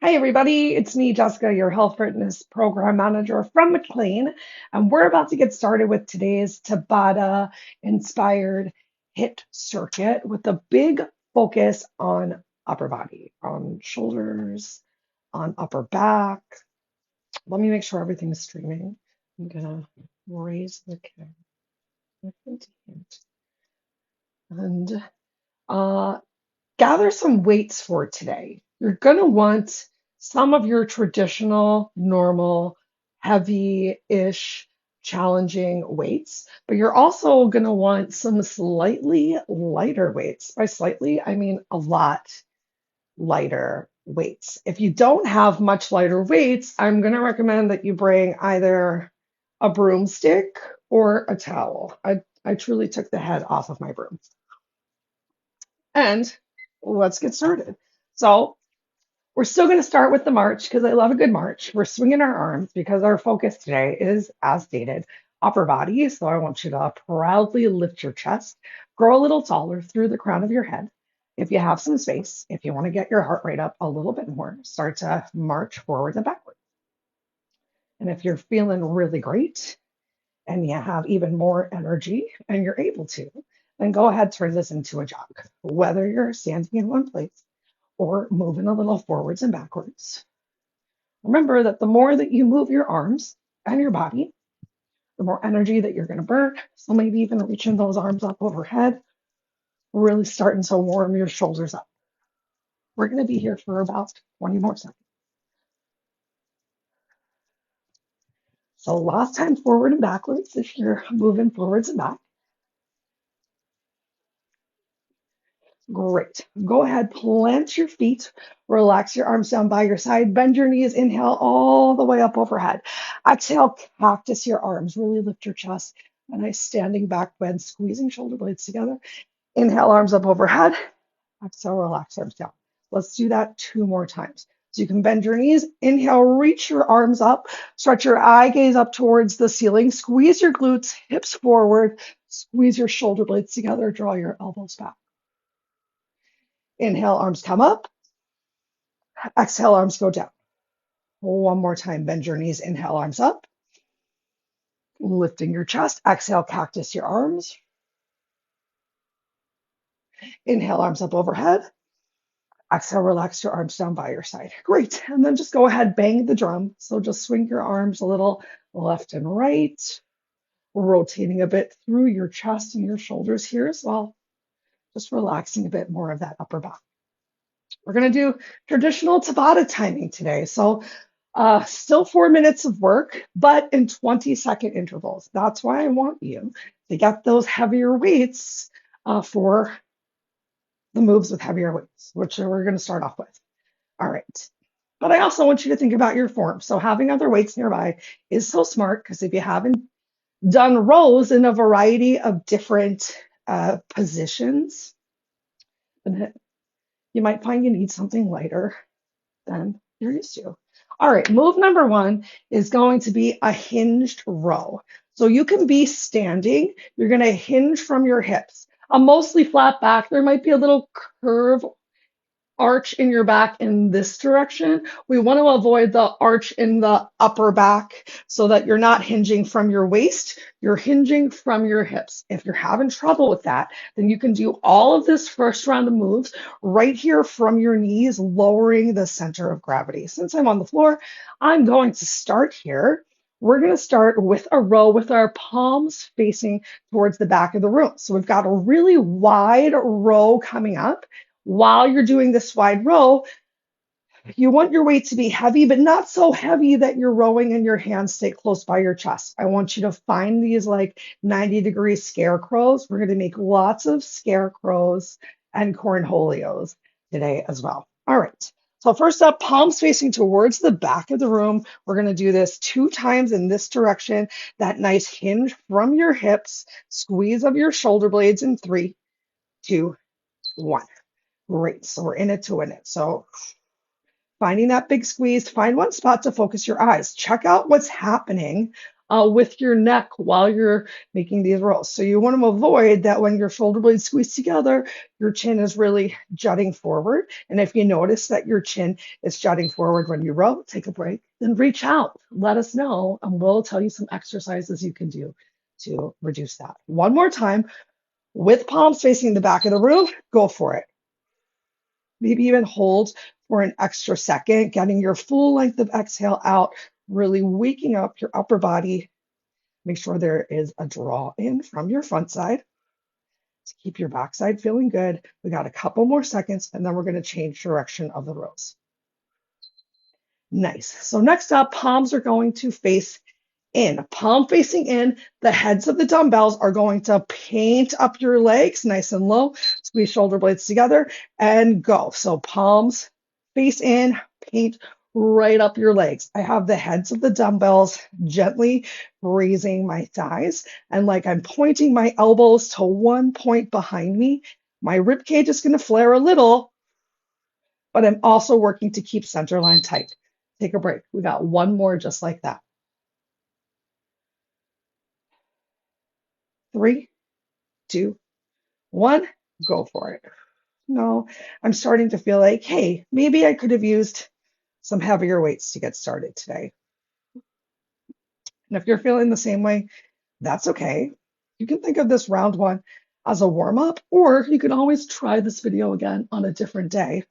Hi, everybody. It's me, Jessica, your health fitness program manager from McLean. And we're about to get started with today's Tabata inspired HIIT circuit with a big focus on upper body, on shoulders, on upper back. Let me make sure everything is streaming. I'm going to raise the camera and uh, gather some weights for today. You're going to want some of your traditional, normal, heavy-ish, challenging weights, but you're also going to want some slightly lighter weights. By slightly, I mean a lot lighter weights. If you don't have much lighter weights, I'm going to recommend that you bring either a broomstick or a towel. I truly took the head off of my broom. And let's get started. So we're still going to start with the march because I love a good march. We're swinging our arms because our focus today is, as stated, upper body. So I want you to proudly lift your chest, grow a little taller through the crown of your head. If you have some space, if you want to get your heart rate up a little bit more, start to march forward and backward. And if you're feeling really great and you have even more energy and you're able to, then go ahead, turn this into a jog, whether you're standing in one place or moving a little forwards and backwards. Remember that the more that you move your arms and your body, the more energy that you're going to burn. So maybe even reaching those arms up overhead, really starting to warm your shoulders up. We're going to be here for about 20 more seconds. So last time forward and backwards if you're moving forwards and back. Great. Go ahead, plant your feet, relax your arms down by your side, bend your knees, inhale all the way up overhead. Exhale, cactus your arms, really lift your chest. A nice standing back bend, squeezing shoulder blades together. Inhale, arms up overhead. Exhale, relax arms down. Let's do that 2 more times. So you can bend your knees, inhale, reach your arms up, stretch your eye gaze up towards the ceiling, squeeze your glutes, hips forward, squeeze your shoulder blades together, draw your elbows back. Inhale, arms come up. Exhale, arms go down. One more time, bend your knees, inhale, arms up. Lifting your chest, exhale, cactus your arms. Inhale, arms up overhead. Exhale, relax your arms down by your side. Great. And then just go ahead, bang the drum. So just swing your arms a little left and right, rotating a bit through your chest and your shoulders here as well. Just relaxing a bit more of that upper back. We're going to do traditional Tabata timing today. So still 4 minutes of work, but in 20-second intervals. That's why I want you to get those heavier weights for the moves with heavier weights, which we're going to start off with. All right. But I also want you to think about your form. So having other weights nearby is so smart because if you haven't done rows in a variety of different positions, then you might find you need something lighter than you're used to. All right, move number 1 is going to be a hinged row. So you can be standing, you're going to hinge from your hips. A mostly flat back, there might be a little curve arch in your back in this direction. We want to avoid the arch in the upper back so that you're not hinging from your waist, you're hinging from your hips. If you're having trouble with that, then you can do all of this first round of moves right here from your knees, lowering the center of gravity. Since I'm on the floor, I'm going to start here. We're going to start with a row with our palms facing towards the back of the room. So we've got a really wide row coming up. While you're doing this wide row, you want your weight to be heavy, but not so heavy that you're rowing and your hands stay close by your chest. I want you to find these like 90-degree scarecrows. We're going to make lots of scarecrows and cornholios today as well. All right. So first up, palms facing towards the back of the room. We're going to do this 2 times in this direction. That nice hinge from your hips, squeeze of your shoulder blades in 3, 2, 1. Great. So we're in it to win it. So finding that big squeeze, find one spot to focus your eyes. Check out what's happening with your neck while you're making these rolls. So you want to avoid that when your shoulder blades squeeze together, your chin is really jutting forward. And if you notice that your chin is jutting forward when you row, take a break, then reach out, let us know, and we'll tell you some exercises you can do to reduce that. One more time, with palms facing the back of the room, go for it. Maybe even hold for an extra second, getting your full length of exhale out, really waking up your upper body. Make sure there is a draw in from your front side to keep your backside feeling good. We got a couple more seconds, and then we're going to change direction of the rows. Nice. So next up, palms are going to face in, palm facing in. The heads of the dumbbells are going to paint up your legs nice and low. Squeeze shoulder blades together and go. So palms face in, paint right up your legs. I have the heads of the dumbbells gently raising my thighs, and like I'm pointing my elbows to one point behind me. My rib cage is going to flare a little, but I'm also working to keep center line tight. Take a break. We got one more just like that. 3, 2, 1, go for it. No, I'm starting to feel like, hey, maybe I could have used some heavier weights to get started today. And if you're feeling the same way, that's okay. You can think of this round one as a warm up, or you can always try this video again on a different day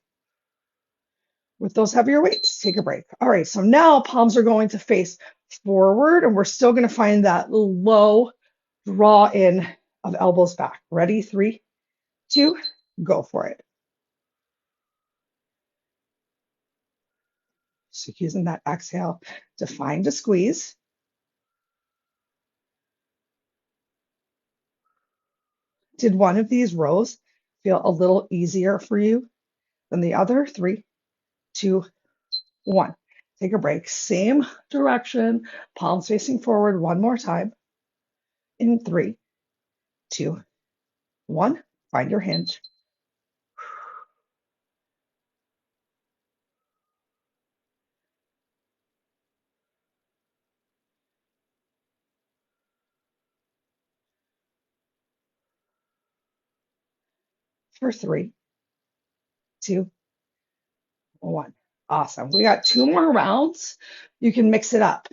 with those heavier weights. Take a break. All right, so now palms are going to face forward, and we're still going to find that low draw in of elbows back. Ready? 3, 2, go for it. So using that exhale to find a squeeze. Did one of these rows feel a little easier for you than the other? 3, 2, 1. Take a break. Same direction, palms facing forward one more time. In 3, 2, 1. Find your hinge. For 3, 2, 1. Awesome. We got 2 more rounds. You can mix it up.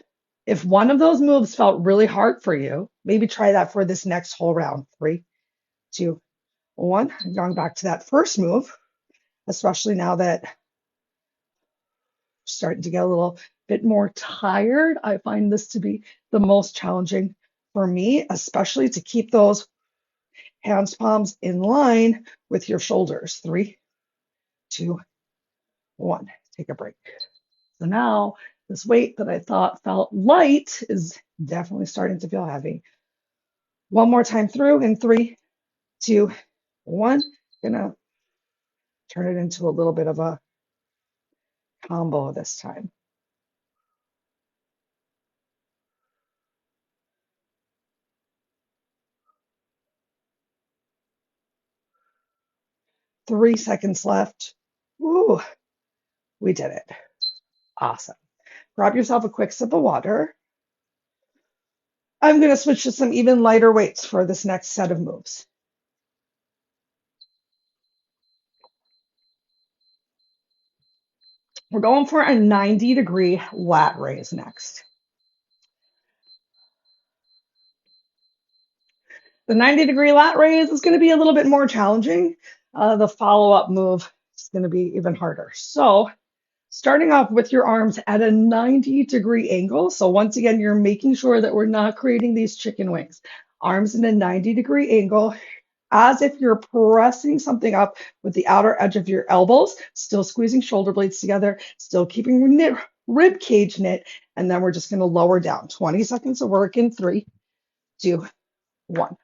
If one of those moves felt really hard for you, maybe try that for this next whole round. 3, 2, 1. Going back to that first move, especially now that I'm starting to get a little bit more tired. I find this to be the most challenging for me, especially to keep those hands palms in line with your shoulders. 3, 2, 1. Take a break. So now this weight that I thought felt light is definitely starting to feel heavy. One more time through in 3, 2, 1. Gonna turn it into a little bit of a combo this time. Three seconds left. Ooh, we did it. Awesome. Grab yourself a quick sip of water. I'm going to switch to some even lighter weights for this next set of moves. We're going for a 90-degree lat raise next. The 90-degree lat raise is going to be a little bit more challenging. The follow-up move is going to be even harder. So starting off with your arms at a 90-degree angle. So once again, you're making sure that we're not creating these chicken wings. Arms in a 90-degree angle, as if you're pressing something up with the outer edge of your elbows, still squeezing shoulder blades together, still keeping your rib cage knit, and then we're just going to lower down. 20 seconds of work in 3, 2, 1.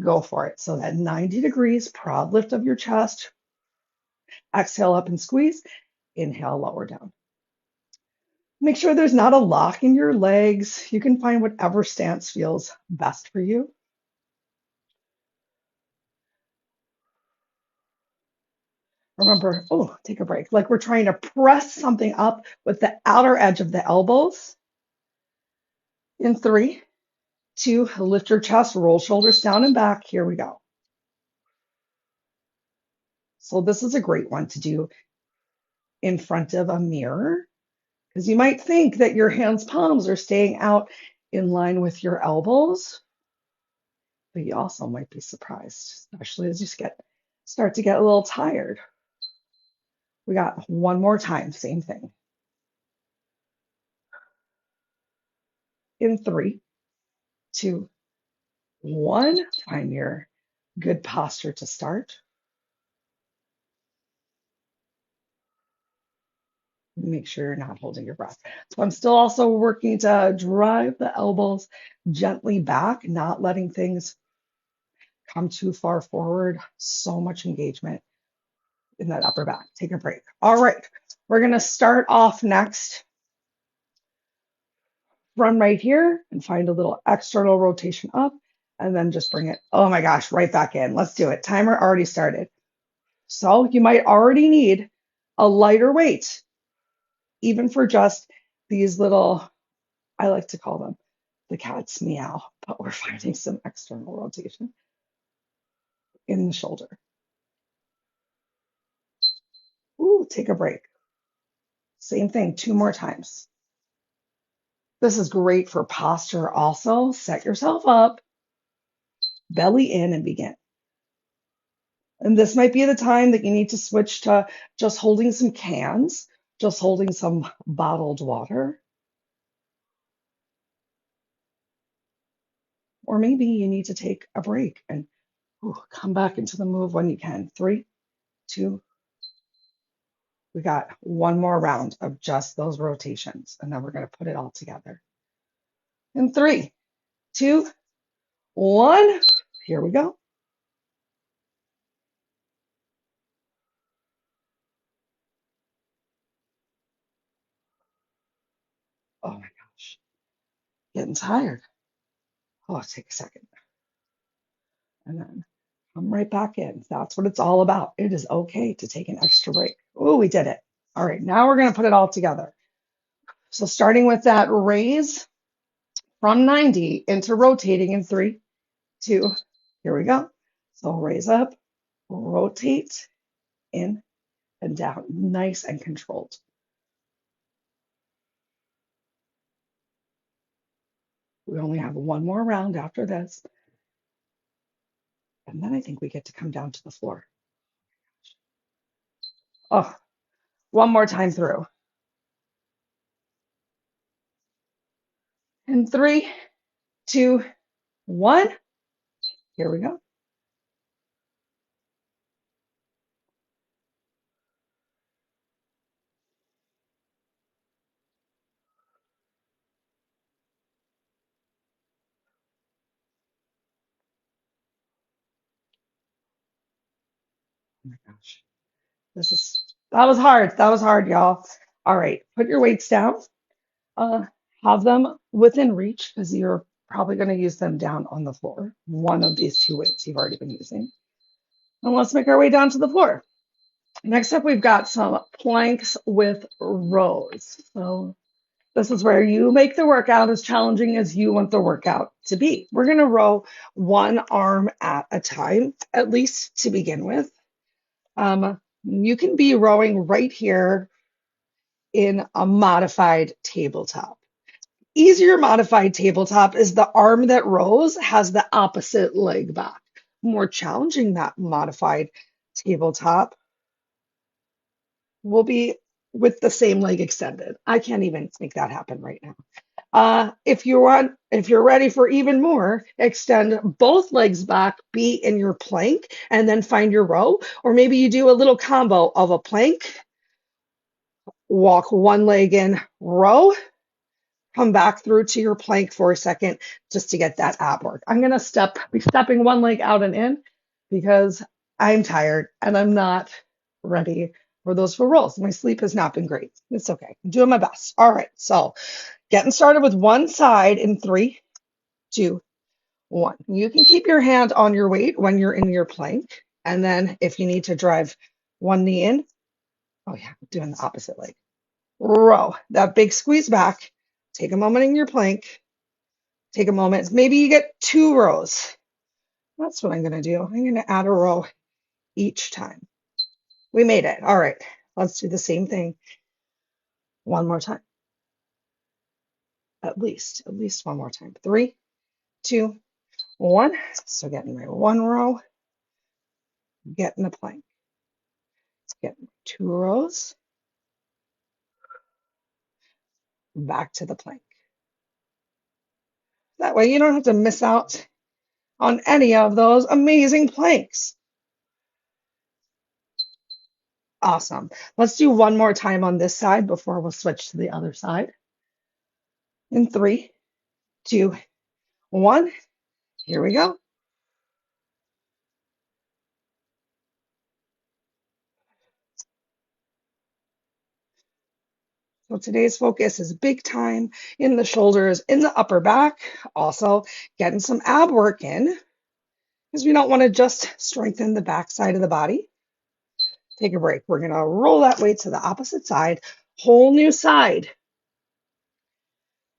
Go for it. So that 90 degrees, proud lift of your chest. Exhale up and squeeze. Inhale, lower down. Make sure there's not a lock in your legs. You can find whatever stance feels best for you. Remember, oh, take a break. Like we're trying to press something up with the outer edge of the elbows. In 3, 2, lift your chest, roll shoulders down and back. Here we go. So this is a great one to do in front of a mirror because you might think that your hands' palms are staying out in line with your elbows, but you also might be surprised, especially as you start to get a little tired. We got one more time, same thing. In 3, 2, 1, find your good posture to start. Make sure you're not holding your breath. So I'm still also working to drive the elbows gently back, not letting things come too far forward. So much engagement in that upper back. Take a break. All right, we're gonna start off next from right here and find a little external rotation up and then just bring it, oh my gosh, right back in. Let's do it. Timer already started. So you might already need a lighter weight, even for just these little, I like to call them the cat's meow, but we're finding some external rotation in the shoulder. Ooh, take a break. Same thing, 2 more times. This is great for posture also. Set yourself up, belly in, and begin. And this might be the time that you need to switch to just holding some cans, just holding some bottled water. Or maybe you need to take a break and come back into the move when you can. 3, 2, we got one more round of just those rotations, and then we're going to put it all together. In 3, 2, 1, here we go. Oh my gosh, getting tired. Oh, take a second. And then come right back in. That's what it's all about. It is okay to take an extra break. Oh, we did it. All right, now we're going to put it all together. So starting with that raise from 90 into rotating in 3, 2, here we go. So raise up, rotate, in and down, nice and controlled. We only have one more round after this. And then I think we get to come down to the floor. Oh, one more time through. In 3, 2, 1, here we go. Oh my gosh. That was hard. That was hard, y'all. All right, put your weights down. Uh, have them within reach because you're probably going to use them down on the floor. One of these 2 weights you've already been using. And let's make our way down to the floor. Next up, we've got some planks with rows. So this is where you make the workout as challenging as you want the workout to be. We're going to row one arm at a time, at least to begin with. You can be rowing right here in a modified tabletop. Easier modified tabletop is the arm that rows has the opposite leg back. More challenging, that modified tabletop will be with the same leg extended. I can't even make that happen right now. If you're ready for even more, extend both legs back, be in your plank, and then find your row. Or maybe you do a little combo of a plank, walk one leg in, row, come back through to your plank for a second just to get that ab work. I'm gonna be stepping one leg out and in because I'm tired and I'm not ready for those full rolls. My sleep has not been great. It's okay. I'm doing my best. All right, so getting started with one side in 3, 2, 1. You can keep your hand on your weight when you're in your plank. And then if you need to drive one knee in, oh yeah, doing the opposite leg. Row. That big squeeze back. Take a moment in your plank. Take a moment. Maybe you get 2 rows. That's what I'm going to do. I'm going to add a row each time. We made it. All right. Let's do the same thing one more time. At least one more time. 3, 2, 1. So getting my 1 row, getting a plank. Getting 2 rows, back to the plank. That way you don't have to miss out on any of those amazing planks. Awesome. Let's do one more time on this side before we'll switch to the other side. In 3, 2, 1. Here we go. So today's focus is big time in the shoulders, in the upper back, also getting some ab work in because we don't want to just strengthen the back side of the body. Take a break. We're going to roll that weight to the opposite side, whole new side.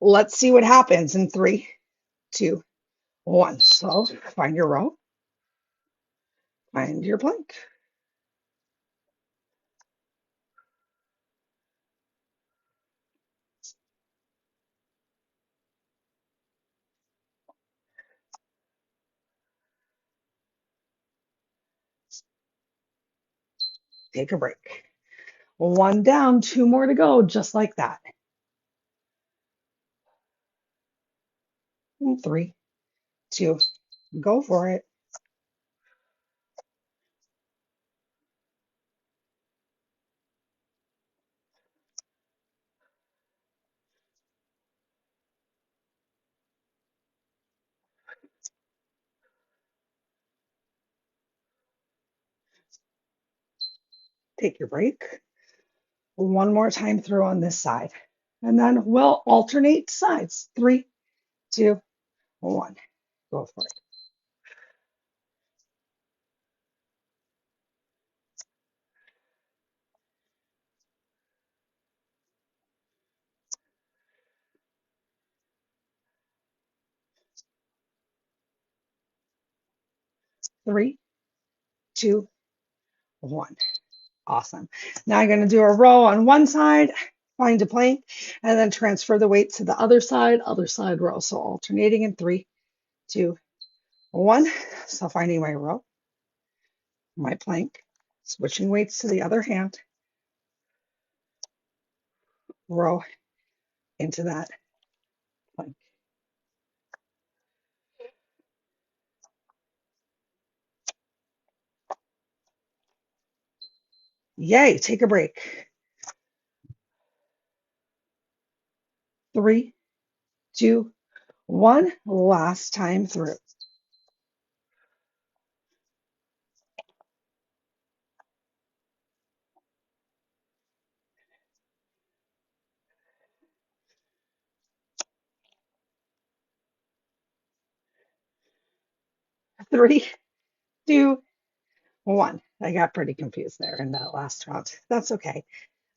Let's see what happens in 3, 2, 1. So find your row, find your plank. Take a break. 1 down, 2 more to go, just like that. In 3, 2, go for it. 'Take your break. 1 more time through on this side. And then we'll alternate sides. 3, 2, 1. Go for it. 3, 2, 1. Awesome. Now I'm going to do a row on one side, find a plank, and then transfer the weight to the other side row. So alternating in 3, 2, 1. So finding my row, my plank, switching weights to the other hand, row into that plank. Yay, take a break. 3, 2, 1. Last time through. 3, 2, 1. I got pretty confused there in that last round. That's okay.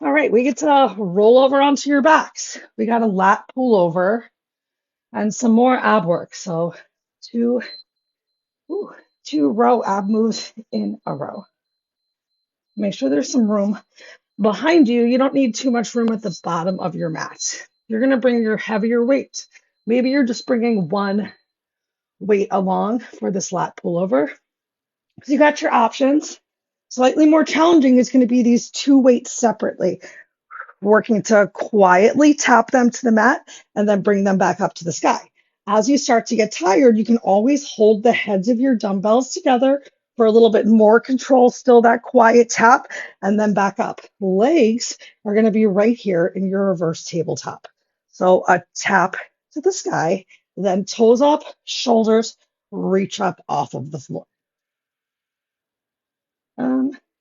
All right, we get to roll over onto your backs. We got a lat pullover and some more ab work. So two, ooh, 2 row ab moves in a row. Make sure there's some room behind you. You don't need too much room at the bottom of your mat. You're going to bring your heavier weight. Maybe you're just bringing one weight along for this lat pullover. So you got your options. Slightly more challenging is going to be these 2 weights separately, working to quietly tap them to the mat and then bring them back up to the sky. As you start to get tired, you can always hold the heads of your dumbbells together for a little bit more control, still that quiet tap, and then back up. Legs are going to be right here in your reverse tabletop. So a tap to the sky, then toes up, shoulders reach up off of the floor.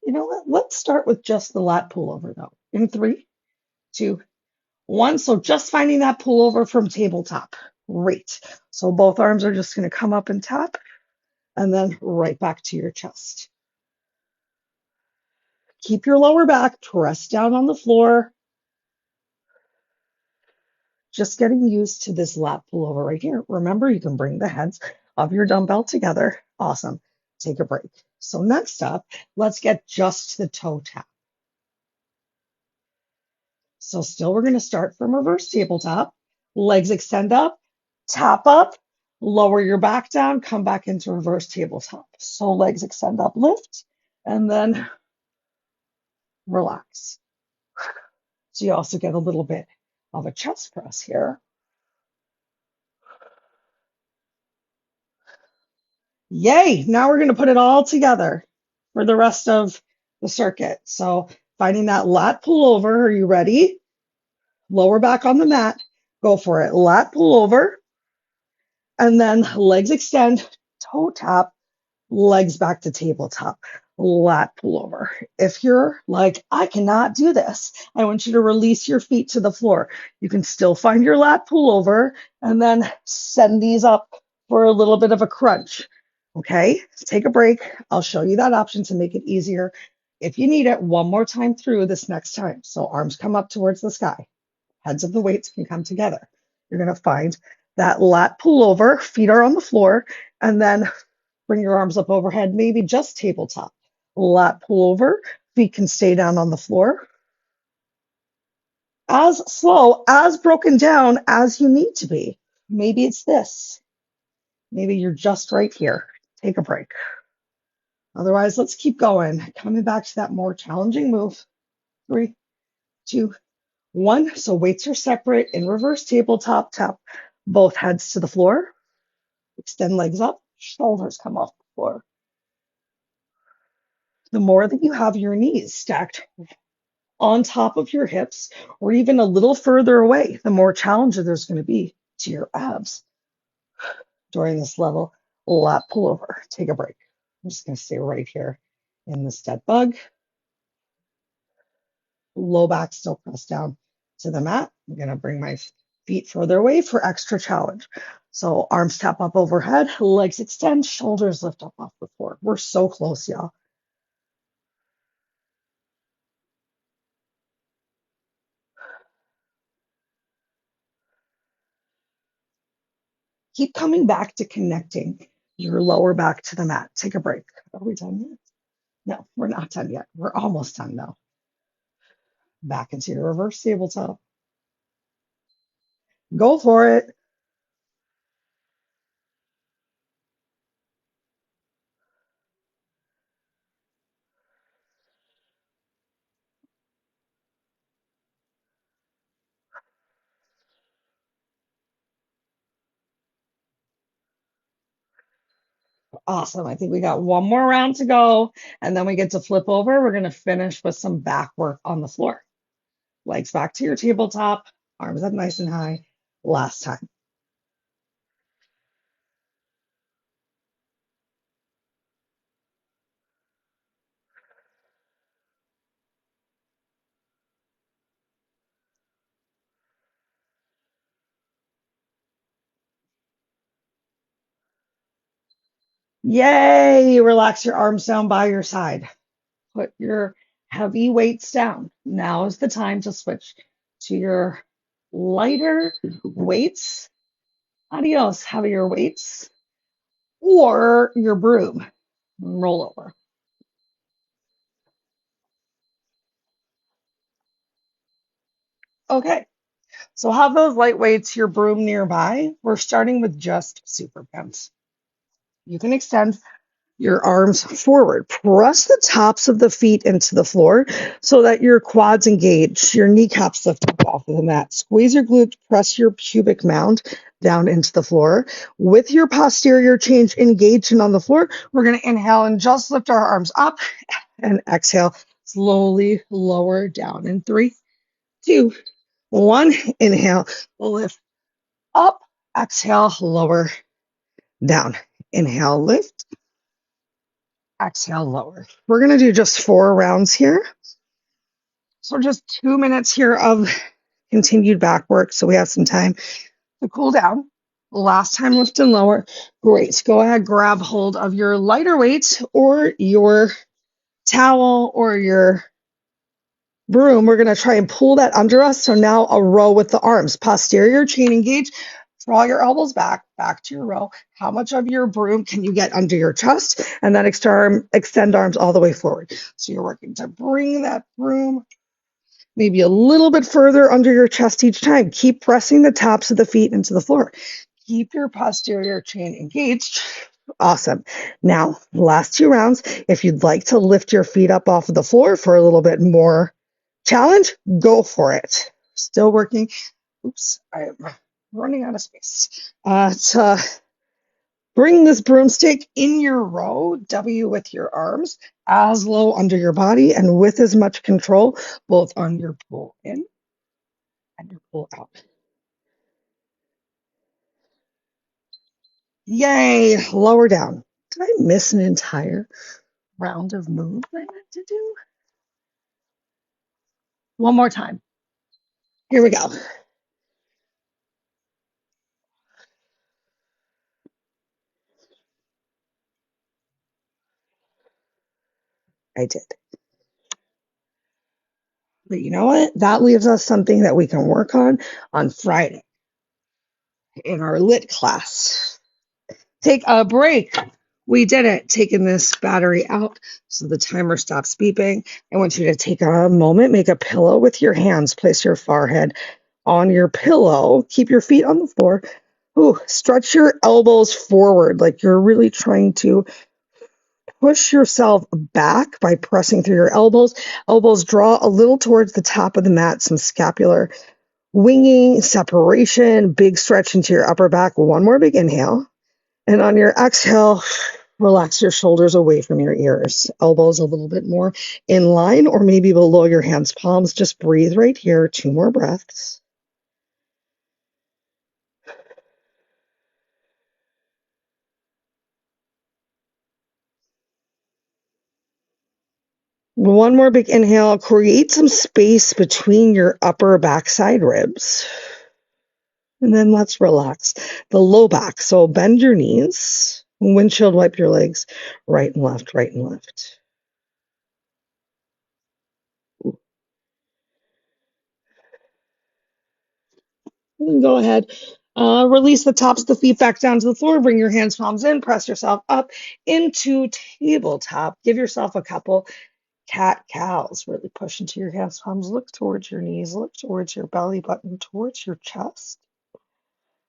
You know what? Let's start with just the lat pullover though. In 3, 2, 1. So just finding that pullover from tabletop. Great. So both arms are just going to come up and tap and then right back to your chest. Keep your lower back pressed down on the floor. just getting used to this lat pullover right here. Remember, you can bring the heads of your dumbbell together. Awesome. Take a break. So next up, let's get just the toe tap. So still we're going to start from reverse tabletop. Legs extend up, tap up, lower your back down, come back into reverse tabletop. So legs extend up, lift, and then relax. So you also get a little bit of a chest press here. Yay! Now we're going to put it all together for the rest of the circuit. So finding that lat pullover. Are you ready? Lower back on the mat. Go for it. Lat pullover. And then legs extend, toe tap, legs back to tabletop, lat pullover. If you're like, I cannot do this, I want you to release your feet to the floor. You can still find your lat pullover and then send these up for a little bit of a crunch. Okay, take a break. I'll show you that option to make it easier. If you need it, one more time through this next time. So arms come up towards the sky. Heads of the weights can come together. You're going to find that lat pullover, feet are on the floor, and then bring your arms up overhead, maybe just tabletop. Lat pullover, feet can stay down on the floor. As slow, as broken down as you need to be. Maybe it's this. Maybe you're just right here. Take a break. Otherwise, let's keep going. Coming back to that more challenging move. 3, 2, 1. So weights are separate in reverse tabletop. Tap both heads to the floor. Extend legs up. Shoulders come off the floor. The more that you have your knees stacked on top of your hips or even a little further away, the more challenging there's going to be to your abs during this level lat pullover. Take a break. I'm just going to stay right here in this dead bug. Low back still pressed down to the mat. I'm going to bring my feet further away for extra challenge. So arms tap up overhead, legs extend, shoulders lift up off the floor. We're so close, y'all. Keep coming back to connecting your lower back to the mat. Take a break. Are we done yet? No, we're not done yet. We're almost done though. Back into your reverse tabletop. Go for it. Awesome. I think we got one more round to go, and then we get to flip over. We're going to finish with some back work on the floor. Legs back to your tabletop, arms up nice and high. Last time. Yay! Relax your arms down by your side. Put your heavy weights down. Now is the time to switch to your lighter weights. Adios, heavier weights. Or your broom. Roll over. Okay, so have those light weights, your broom nearby. We're starting with just super bends. You can extend your arms forward. Press the tops of the feet into the floor so that your quads engage, your kneecaps lift up off of the mat. Squeeze your glutes, press your pubic mound down into the floor. With your posterior change engaged and on the floor, we're going to inhale and just lift our arms up and exhale, slowly lower down. In 3, 2, 1, inhale, lift up, exhale, lower down. Inhale, lift. Exhale, lower. We're going to do just 4 rounds here. So just 2 minutes here of continued back work. So we have some time to cool down. Last time, lift and lower. Great. Go ahead, grab hold of your lighter weight or your towel or your broom, we're going to try and pull that under us. So now a row with the arms, posterior chain engage. Draw your elbows back to your row. How much of your broom can you get under your chest? And then extend arms all the way forward. So you're working to bring that broom maybe a little bit further under your chest each time. Keep pressing the tops of the feet into the floor. Keep your posterior chain engaged. Awesome. Now, last 2 rounds. If you'd like to lift your feet up off of the floor for a little bit more challenge, go for it. Still working. Oops, I'm running out of space. To bring this broomstick in your row, W with your arms, as low under your body, and with as much control, both on your pull in and your pull out. Yay, lower down. Did I miss an entire round of moves I meant to do? One more time. Here we go. I did. But you know what? That leaves us something that we can work on Friday in our lit class. Take a break. We did it, taking this battery out so the timer stops beeping. I want you to take a moment, make a pillow with your hands, place your forehead on your pillow, keep your feet on the floor. Ooh, stretch your elbows forward like you're really trying to push yourself back by pressing through your elbows. Elbows draw a little towards the top of the mat, some scapular winging, separation, big stretch into your upper back. One more big inhale. And on your exhale, relax your shoulders away from your ears. Elbows a little bit more in line or maybe below your hands, palms. Just breathe right here. 2 more breaths. One more big inhale. Create some space between your upper backside ribs. And then let's relax the low back. So bend your knees, windshield wipe your legs, right and left, right and left. And go ahead. Release the tops of the feet back down to the floor. Bring your hands, palms in. Press yourself up into tabletop. Give yourself a couple cat cows. Really push into your hands, palms. Look towards your knees. Look towards your belly button, towards your chest.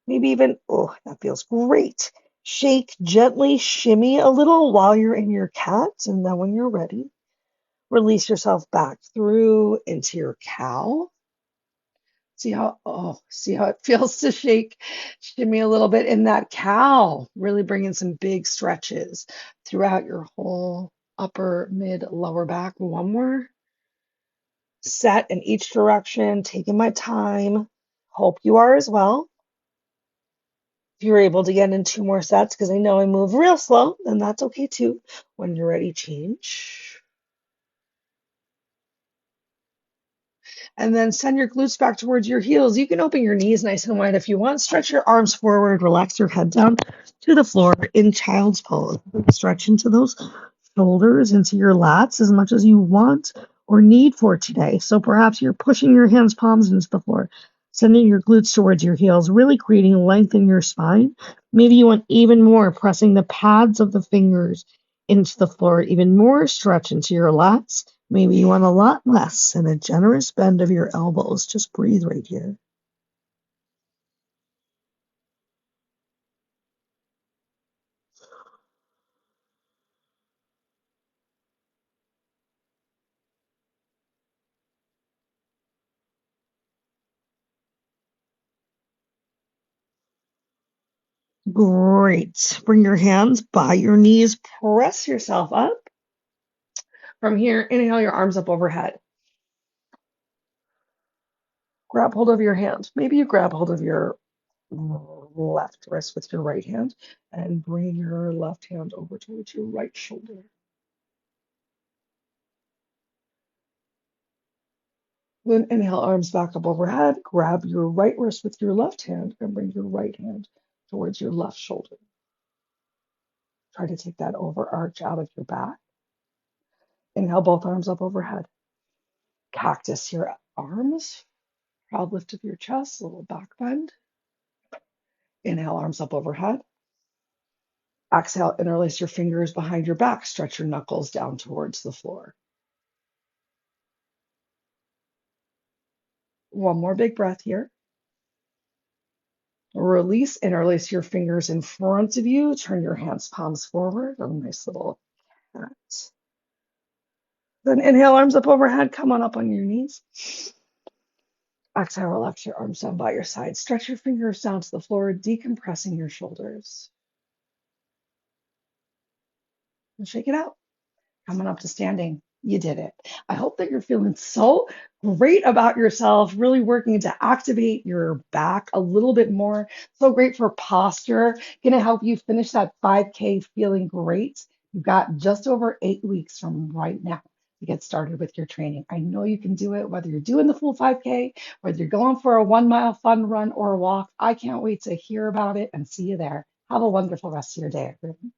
Maybe even, oh, that feels great. Shake gently, shimmy a little while you're in your cat. And then when you're ready, release yourself back through into your cow. See how it feels to shake, shimmy a little bit in that cow. Really bringing some big stretches throughout your whole upper, mid, lower back. One more set in each direction, taking my time. Hope you are as well. If you're able to get in 2 more sets, because I know I move real slow, then that's okay too. When you're ready, change. And then send your glutes back towards your heels. You can open your knees nice and wide if you want. Stretch your arms forward, relax your head down to the floor in child's pose. Stretch into those shoulders, into your lats as much as you want or need for today. So perhaps you're pushing your hands, palms into the floor, sending your glutes towards your heels, really creating length in your spine. Maybe you want even more, pressing the pads of the fingers into the floor, even more stretch into your lats. Maybe you want a lot less and a generous bend of your elbows. Just breathe right here. Great. Bring your hands by your knees. Press yourself up. From here, inhale your arms up overhead. Grab hold of your hand. Maybe you grab hold of your left wrist with your right hand and bring your left hand over towards your right shoulder. Then inhale, arms back up overhead. Grab your right wrist with your left hand and bring your right hand towards your left shoulder. Try to take that overarch out of your back. Inhale, both arms up overhead. Cactus your arms, proud lift of your chest, a little back bend. Inhale, arms up overhead. Exhale, interlace your fingers behind your back, stretch your knuckles down towards the floor. One more big breath here. Release, interlace your fingers in front of you, turn your hands palms forward, a nice little cat. Then inhale, arms up overhead, come on up on your knees. Exhale, relax your arms down by your side. Stretch your fingers down to the floor, decompressing your shoulders. And shake it out. Coming up to standing. You did it. I hope that you're feeling so great about yourself, really working to activate your back a little bit more. So great for posture. Going to help you finish that 5K feeling great. You've got just over 8 weeks from right now to get started with your training. I know you can do it, whether you're doing the full 5K, whether you're going for a 1 mile fun run or a walk. I can't wait to hear about it and see you there. Have a wonderful rest of your day, everyone.